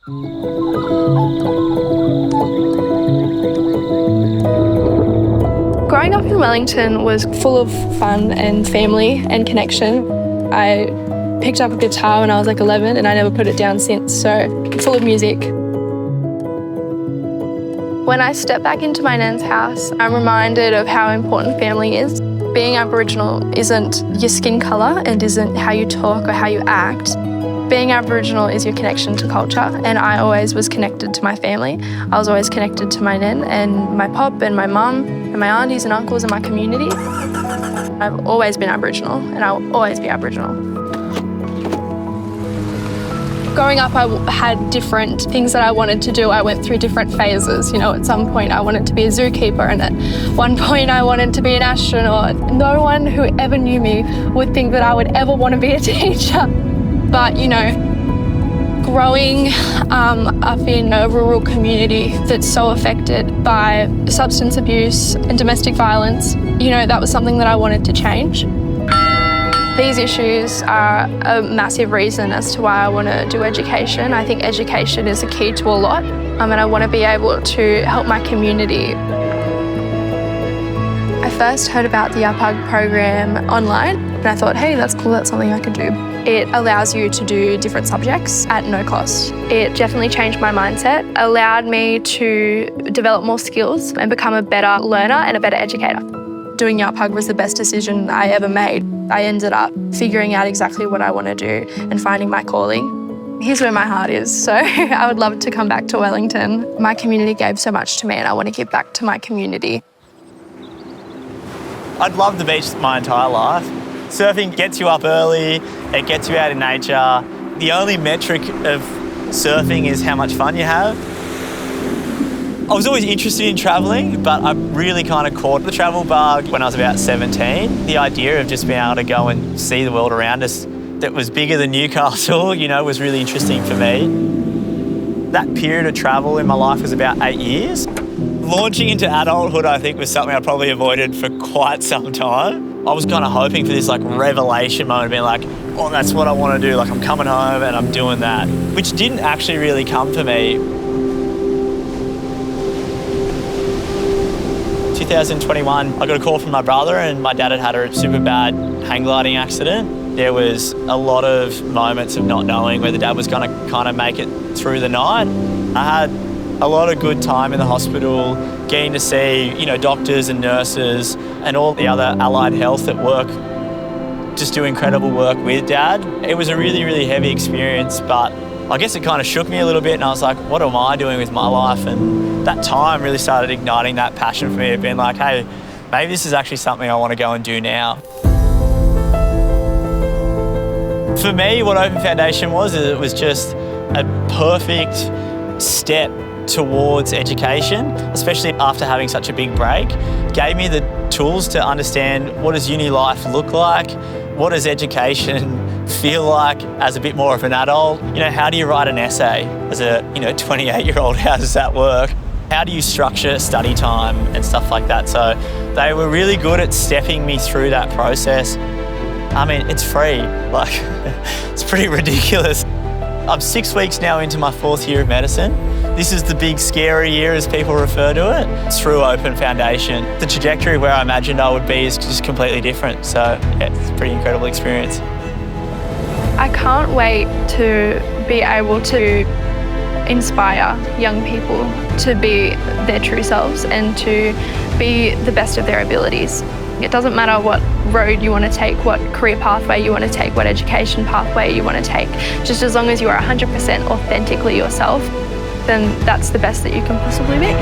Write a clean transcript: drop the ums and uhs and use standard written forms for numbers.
Growing up in Wellington was full of fun and family and connection. I picked up a guitar when I was like 11 and I never put it down since, so full of music. When I step back into my nan's house, I'm reminded of how important family is. Being Aboriginal isn't your skin colour and isn't how you talk or how you act. Being Aboriginal is your connection to culture, and I always was connected to my family. I was always connected to my nan and my pop and my mum and my aunties and uncles and my community. I've always been Aboriginal and I'll always be Aboriginal. Growing up, I had different things that I wanted to do. I went through different phases. At some point I wanted to be a zookeeper, and at one point I wanted to be an astronaut. No one who ever knew me would think that I would ever want to be a teacher. But, growing up in a rural community that's so affected by substance abuse and domestic violence, that was something that I wanted to change. These issues are a massive reason as to why I want to do education. I think education is a key to a lot, and I want to be able to help my community. I first heard about the YAPUG program online, and I thought, hey, that's cool, that's something I could do. It allows you to do different subjects at no cost. It definitely changed my mindset, allowed me to develop more skills and become a better learner and a better educator. Doing YAPUG was the best decision I ever made. I ended up figuring out exactly what I want to do and finding my calling. Here's where my heart is, so I would love to come back to Wellington. My community gave so much to me and I want to give back to my community. I'd love the beach my entire life. Surfing gets you up early, it gets you out in nature. The only metric of surfing is how much fun you have. I was always interested in travelling, but I really kind of caught the travel bug when I was about 17. The idea of just being able to go and see the world around us that was bigger than Newcastle, was really interesting for me. That period of travel in my life was about 8 years. Launching into adulthood, I think, was something I probably avoided for quite some time. I was kind of hoping for this revelation moment, being like, oh, that's what I want to do. I'm coming home and I'm doing that, which didn't actually really come for me. 2021, I got a call from my brother, and my dad had had a super bad hang gliding accident. There was a lot of moments of not knowing whether Dad was going to kind of make it through the night. I had a lot of good time in the hospital, getting to see, doctors and nurses and all the other allied health at work just do incredible work with Dad. It was a really, really heavy experience, but I guess it kind of shook me a little bit, and I was like, what am I doing with my life? And that time really started igniting that passion for me of being like, hey, maybe this is actually something I want to go and do now. For me, what Open Foundation was, is it was just a perfect step towards education, especially after having such a big break. It gave me the tools to understand, what does uni life look like? What does education feel like as a bit more of an adult? How do you write an essay as a 28-year-old? How does that work? How do you structure study time and stuff like that? So they were really good at stepping me through that process. I mean, it's free. It's pretty ridiculous. I'm 6 weeks now into my 4th year of medicine. This is the big scary year, as people refer to it. It's through Open Foundation. The trajectory where I imagined I would be is just completely different. So yeah, it's a pretty incredible experience. I can't wait to be able to inspire young people to be their true selves and to be the best of their abilities. It doesn't matter what road you want to take, what career pathway you want to take, what education pathway you want to take. Just as long as you are 100% authentically yourself, then that's the best that you can possibly be.